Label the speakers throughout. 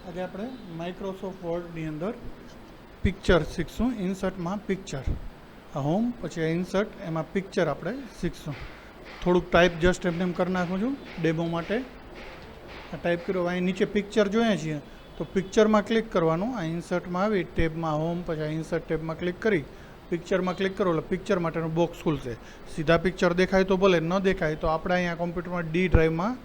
Speaker 1: આજે આપણે માઇક્રોસોફ્ટ વર્ડની અંદર પિક્ચર શીખશું. ઇન્સર્ટમાં પિક્ચર, આ હોમ પછી આ ઇન્સર્ટ, એમાં પિક્ચર આપણે શીખશું. થોડુંક ટાઈપ જસ્ટ એમને એમ કરી નાખું છું ડેમો માટે. આ ટાઈપ કર્યો, અહીં નીચે પિક્ચર જોઈએ છીએ તો પિક્ચરમાં ક્લિક કરવાનું. આ ઇન્સર્ટમાં આવી ટેબમાં હોમ, પછી આ ઇન્સર્ટ ટેબમાં ક્લિક કરી પિક્ચરમાં ક્લિક કરો એટલે પિક્ચર માટેનું બોક્સ ખુલશે. સીધા પિક્ચર દેખાય તો ભલે, ન દેખાય તો આપણે અહીંયા કોમ્પ્યુટરમાં ડી ડ્રાઈવમાં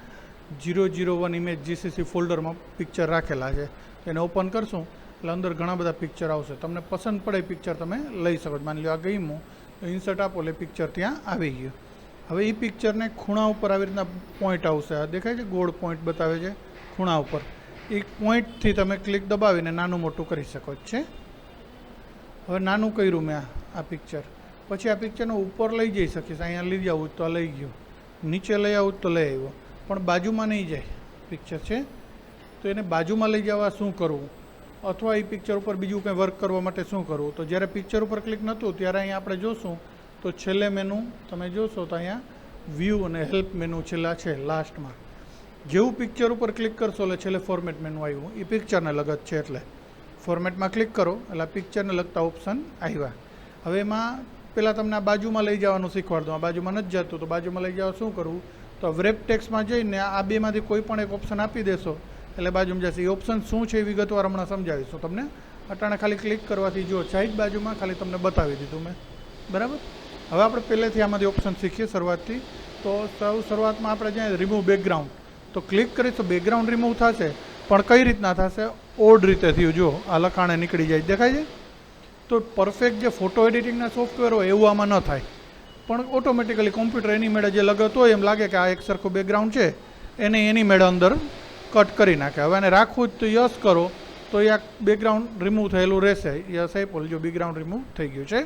Speaker 1: 001 ઇમેજ જીસીસી ફોલ્ડરમાં પિક્ચર રાખેલા છે. એને ઓપન કરશું એટલે અંદર ઘણા બધા પિક્ચર આવશે. તમને પસંદ પડે પિક્ચર તમે લઈ શકો. માની લો આ ગમ્યું તો ઇન્સર્ટ આપો એટલે પિક્ચર ત્યાં આવી ગયું. હવે એ પિક્ચરને ખૂણા ઉપર આવી રીતના પોઈન્ટ આવશે. આ દેખાય છે, ગોળ પોઈન્ટ બતાવે છે ખૂણા ઉપર. એ પોઈન્ટથી તમે ક્લિક દબાવીને નાનું મોટું કરી શકો છે. હવે નાનું કર્યું મેં આ પિક્ચર, પછી આ પિક્ચરને ઉપર લઈ જઈ શકીશ. અહીંયા લઈ જવું તો લઈ ગયું, નીચે લઈ આવું તો લઈ આવ્યો, પણ બાજુમાં નહીં જાય. પિક્ચર છે તો એને બાજુમાં લઈ જવા શું કરવું, અથવા એ પિક્ચર ઉપર બીજું કંઈ વર્ક કરવા માટે શું કરવું. તો જ્યારે પિક્ચર ઉપર ક્લિક નહોતું ત્યારે અહીંયા આપણે જોશું તો છેલ્લે મેનુ તમે જોશો તો અહીંયા વ્યૂ અને હેલ્પ મેનુ છેલ્લા છે લાસ્ટમાં. જેવું પિક્ચર ઉપર ક્લિક કરશો એટલે છેલ્લે ફોર્મેટ મેનુ આવ્યું. એ પિક્ચરને લગત છે એટલે ફોર્મેટમાં ક્લિક કરો એટલે આ પિક્ચરને લગતા ઓપ્શન આવ્યા. હવે એમાં પહેલાં તમને આ બાજુમાં લઈ જવાનું શીખવાડ દઉં. આ બાજુમાં નથી જતું તો બાજુમાં લઈ જવા શું કરવું, તો વેબ ટેક્સ્ટમાં જઈને આ બેમાંથી કોઈ પણ એક ઓપ્શન આપી દેશો એટલે બાજુમાં જશે. એ ઓપ્શન શું છે એ વિગતવાર હમણાં સમજાવીશું તમને. અટાણે ખાલી ક્લિક કરવાથી જો સાઈડ બાજુમાં ખાલી તમને બતાવી દીધું મેં, બરાબર. હવે આપણે પહેલેથી આમાંથી ઓપ્શન શીખીએ શરૂઆતથી. તો શરૂઆતમાં આપણે જ્યાં રિમૂવ બેકગ્રાઉન્ડ તો ક્લિક કરીશ તો બેકગ્રાઉન્ડ રિમૂવ થશે, પણ કઈ રીતના થશે, ઓડ રીતે થયું. જો આ લખાણે નીકળી જાય, દેખાય છે. તો પરફેક્ટ જે ફોટો એડિટિંગના સોફ્ટવેર હોય એવું આમાં ન થાય, પણ ઓટોમેટિકલી કોમ્પ્યુટર એની મેળે જે લગત હોય એમ લાગે કે આ એક સરખું બેકગ્રાઉન્ડ છે એને એની મેળે અંદર કટ કરી નાખે. હવે એને રાખવું જ તો યસ કરો તો એ આ બેકગ્રાઉન્ડ રિમૂવ થયેલું રહેશે. યસ આપ્યું, જો બેકગ્રાઉન્ડ રિમૂવ થઈ ગયું છે.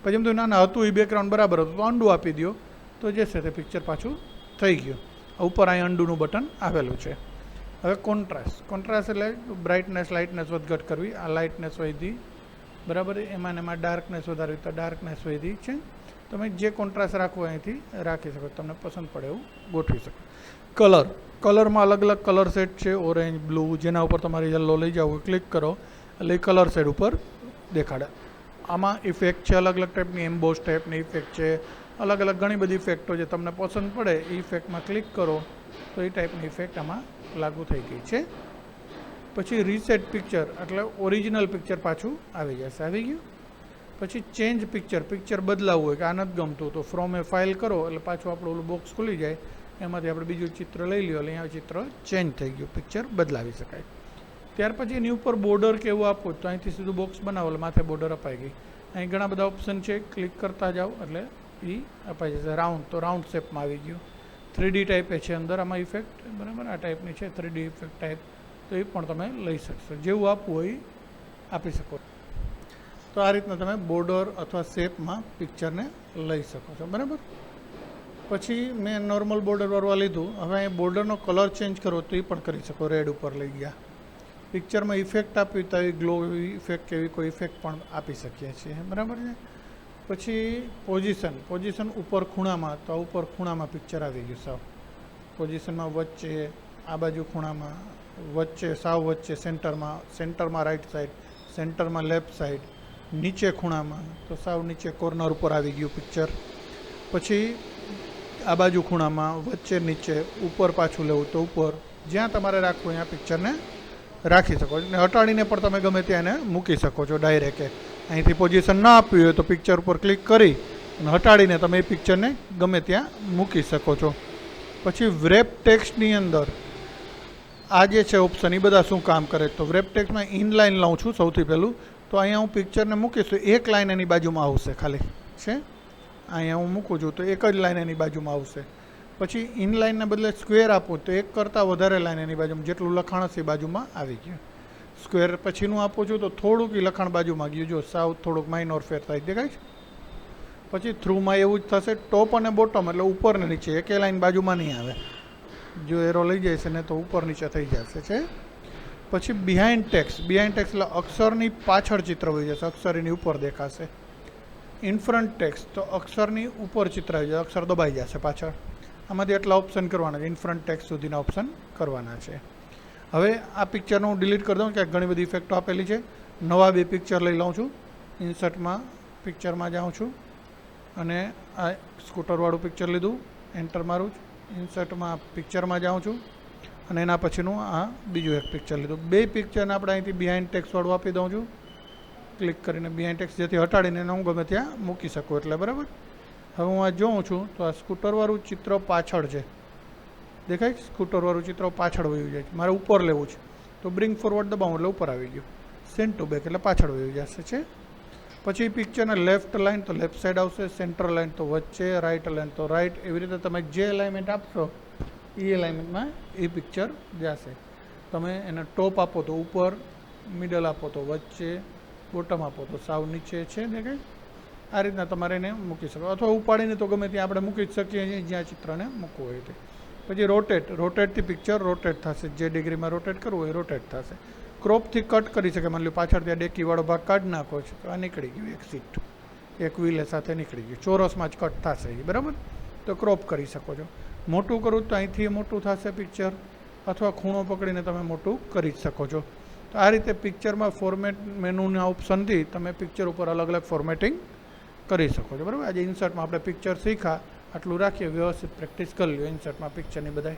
Speaker 1: પછી એમ તો ના હતું એ બેકગ્રાઉન્ડ બરાબર હતું તો અંડુ આપી દો તો જે છે તે પિક્ચર પાછું થઈ ગયું. ઉપર અહીં અંડુનું બટન આવેલું છે. હવે કોન્ટ્રાસ્ટ એટલે બ્રાઇટનેસ લાઇટનેસ વધઘટ કરવી. આ લાઇટનેસ વધી, બરાબર. એમાં ને એમાં ડાર્કનેસ વધારવી તો ડાર્કનેસ વધી છે. તમે જે કોન્ટ્રાસ્ટ રાખવો અહીંથી રાખી શકો, તમને પસંદ પડે એવું ગોઠવી શકો. કલરમાં અલગ અલગ કલર સેટ છે, ઓરેન્જ, બ્લુ. જેના ઉપર તમારે યલો લઈ જાવ ક્લિક કરો એટલે એ કલર સેટ ઉપર દેખાડે. આમાં ઇફેક્ટ છે અલગ અલગ ટાઈપની, એમ્બોસ ટાઈપની ઇફેક્ટ છે, અલગ અલગ ઘણી બધી ઇફેક્ટો જે તમને પસંદ પડે એ ઇફેક્ટમાં ક્લિક કરો તો એ ટાઈપની ઇફેક્ટ આમાં લાગુ થઈ ગઈ છે. પછી રીસેટ પિક્ચર એટલે ઓરિજિનલ પિક્ચર પાછું આવી જશે. આવી ગયું. પછી ચેન્જ પિક્ચર બદલાવવું હોય કે આ નથી ગમતું તો ફ્રોમ એ ફાઇલ કરો એટલે પાછું આપણું ઓલું બોક્સ ખુલી જાય. એમાંથી આપણે બીજું ચિત્ર લઈ લ્યો એટલે અહીંયા ચિત્ર ચેન્જ થઈ ગયું, પિક્ચર બદલાવી શકાય. ત્યાર પછી એની ઉપર બોર્ડર કે એવું આપવું તો અહીંથી સીધું બોક્સ બનાવો એટલે માથે બોર્ડર અપાઈ ગઈ. અહીં ઘણા બધા ઓપ્શન છે, ક્લિક કરતા જાઓ એટલે એ અપાઈ જશે. રાઉન્ડ તો રાઉન્ડ શેપમાં આવી ગયું. 3D ટાઈપે છે અંદર આમાં ઇફેક્ટ, બરાબર. આ ટાઈપની છે 3D ઇફેક્ટ ટાઈપ, તો એ પણ તમે લઈ શકશો. જેવું આપવું હોય આપી શકો. તો આ રીતના તમે બોર્ડર અથવા શેપમાં પિક્ચરને લઈ શકો છો, બરાબર. પછી મેં નોર્મલ બોર્ડર વાળવા લીધું. હવે અહીં બોર્ડરનો કલર ચેન્જ કરો તો એ પણ કરી શકો. રેડ ઉપર લઈ ગયા. પિક્ચરમાં ઇફેક્ટ આપવી તો એ ગ્લો ઇફેક્ટ એવી કોઈ ઇફેક્ટ પણ આપી શકીએ છીએ, બરાબર છે. પછી પોઝિશન ઉપર ખૂણામાં, તો ઉપર ખૂણામાં પિક્ચર આવી ગયું સાવ. પોઝિશનમાં વચ્ચે, આ બાજુ ખૂણામાં, વચ્ચે, સાવ વચ્ચે, સેન્ટરમાં રાઈટ સાઈડ, સેન્ટરમાં લેફ્ટ સાઈડ, નીચે ખૂણામાં તો સાવ નીચે કોર્નર ઉપર આવી ગયું પિક્ચર. પછી આ બાજુ ખૂણામાં, વચ્ચે, નીચે, ઉપર પાછું લેવું તો ઉપર. જ્યાં તમારે રાખવું ત્યાં પિક્ચરને રાખી શકો છો. હટાડીને પણ તમે ગમે ત્યાં એને મૂકી શકો છો ડાયરેક્ટ. અહીંથી પોઝિશન ના આપવી હોય તો પિક્ચર ઉપર ક્લિક કરી અને હટાડીને તમે એ પિક્ચરને ગમે ત્યાં મૂકી શકો છો. પછી વેબ ટેક્સ્ટની અંદર આ જે છે ઓપ્શન એ બધા શું કામ કરે, તો વેબ ટેક્સ્ટમાં ઇનલાઇન લઉં છું સૌથી પહેલું. તો અહીંયા હું પિક્ચરને મૂકીશ તો એક લાઇન એની બાજુમાં આવશે ખાલી છે. અહીંયા હું મૂકું છું તો એક જ લાઇન એની બાજુમાં આવશે. પછી ઇનલાઇનને બદલે સ્ક્વેર આપું તો એક કરતાં વધારે લાઇન એની બાજુમાં, જેટલું લખાણ હશે એ બાજુમાં આવી ગયું. સ્ક્વેર પછીનું આપું છું તો થોડુંક એ લખાણ બાજુમાં ગયું. જો સાવ થોડુંક માઇનોર ફેર થાય, દેખાય છે. પછી થ્રુમાં એવું જ થશે. ટોપ અને બોટમ એટલે ઉપર ને નીચે એકે લાઇન બાજુમાં નહીં આવે. જો એરો લઈ જાય છે ને તો ઉપર નીચે થઈ જશે છે. પછી બિહાઇન્ડ ટેક્સ્ટ એટલે અક્ષરની પાછળ ચિત્ર હોઈ જશે, અક્ષર એની ઉપર દેખાશે. ઇનફ્રન્ટ ટેક્સ્ટ તો અક્ષરની ઉપર ચિત્ર આવી જશે, અક્ષર દબાઈ જશે પાછળ. આમાંથી એટલા ઓપ્શન કરવાના છે, ઇનફ્રન્ટ ટેક્સ્ટ સુધીના ઓપ્શન કરવાના છે. હવે આ પિક્ચરને હું ડિલીટ કરી દઉં, ક્યાંક ઘણી બધી ઇફેક્ટો આપેલી છે. નવા 2 પિક્ચર લઈ લઉં છું. ઇન્સર્ટમાં પિક્ચરમાં જાઉં છું અને આ સ્કૂટરવાળું પિક્ચર લીધું, એન્ટર મારું છું. ઇન્સર્ટમાં પિક્ચરમાં જાઉં છું અને એના પછીનું આ બીજું એક પિક્ચર લીધું. 2 પિક્ચરને આપણે અહીંથી બિહાઇન્ડ ટેક્સ્ટવાળું આપી દઉં છું. ક્લિક કરીને બિહાઇન્ડ ટેક્સ્ટ જેથી હટાડીને એને હું ગમે ત્યાં મૂકી શકું એટલે, બરાબર. હવે હું આ જોઉં છું તો આ સ્કૂટરવાળું ચિત્ર પાછળ છે, દેખાય? સ્કૂટરવાળું ચિત્ર પાછળ વયું જાય છે. મારે ઉપર લેવું છે તો બ્રિંગ ફોરવર્ડ દબાવું એટલે ઉપર આવી ગયું. સેન્ડ ટુ બેક એટલે પાછળ વયું જશે છે. પછી પિક્ચરના લેફ્ટ લાઇન તો લેફ્ટ સાઈડ આવશે, સેન્ટર લાઇન તો વચ્ચે, રાઇટ લાઇન તો રાઇટ. એવી રીતે તમે જે એલાઇનમેન્ટ આપશો એ એલાઇનમેન્ટમાં એ પિક્ચર જશે. તમે એને ટોપ આપો તો ઉપર, મિડલ આપો તો વચ્ચે, બોટમ આપો તો સાવ નીચે છે, દેખાય? આ રીતના તમારે એને મૂકી શકો, અથવા ઉપાડીને તો ગમે ત્યાં આપણે મૂકી જ શકીએ છીએ જ્યાં ચિત્રને મૂકવું હોય તે. પછી રોટેટથી પિક્ચર રોટેટ થશે, જે ડિગ્રીમાં રોટેટ કરવું હોય રોટેટ થશે. ક્રોપથી કટ કરી શકે, માની લો પાછળ ત્યાં ડેકીવાળો ભાગ કાઢી નાખો છે તો આ નીકળી ગયું, એક સીટ એક વ્હીલ સાથે નીકળી ગયું, ચોરસમાં જ કટ થશે એ, બરાબર. તો ક્રોપ કરી શકો છો. મોટું કરું તો અહીંથી મોટું થશે પિક્ચર, અથવા ખૂણો પકડીને તમે મોટું કરી જ શકો છો. તો આ રીતે પિક્ચરમાં ફોર્મેટ મેનુના ઓપ્શનથી તમે પિક્ચર ઉપર અલગ અલગ ફોર્મેટિંગ કરી શકો છો, બરાબર. આજે ઇન્સર્ટમાં આપણે પિક્ચર શીખા, આટલું રાખીએ, વ્યવસ્થિત પ્રેક્ટિસ કરી લ્યો ઇન્સર્ટમાં પિક્ચરની બધાય.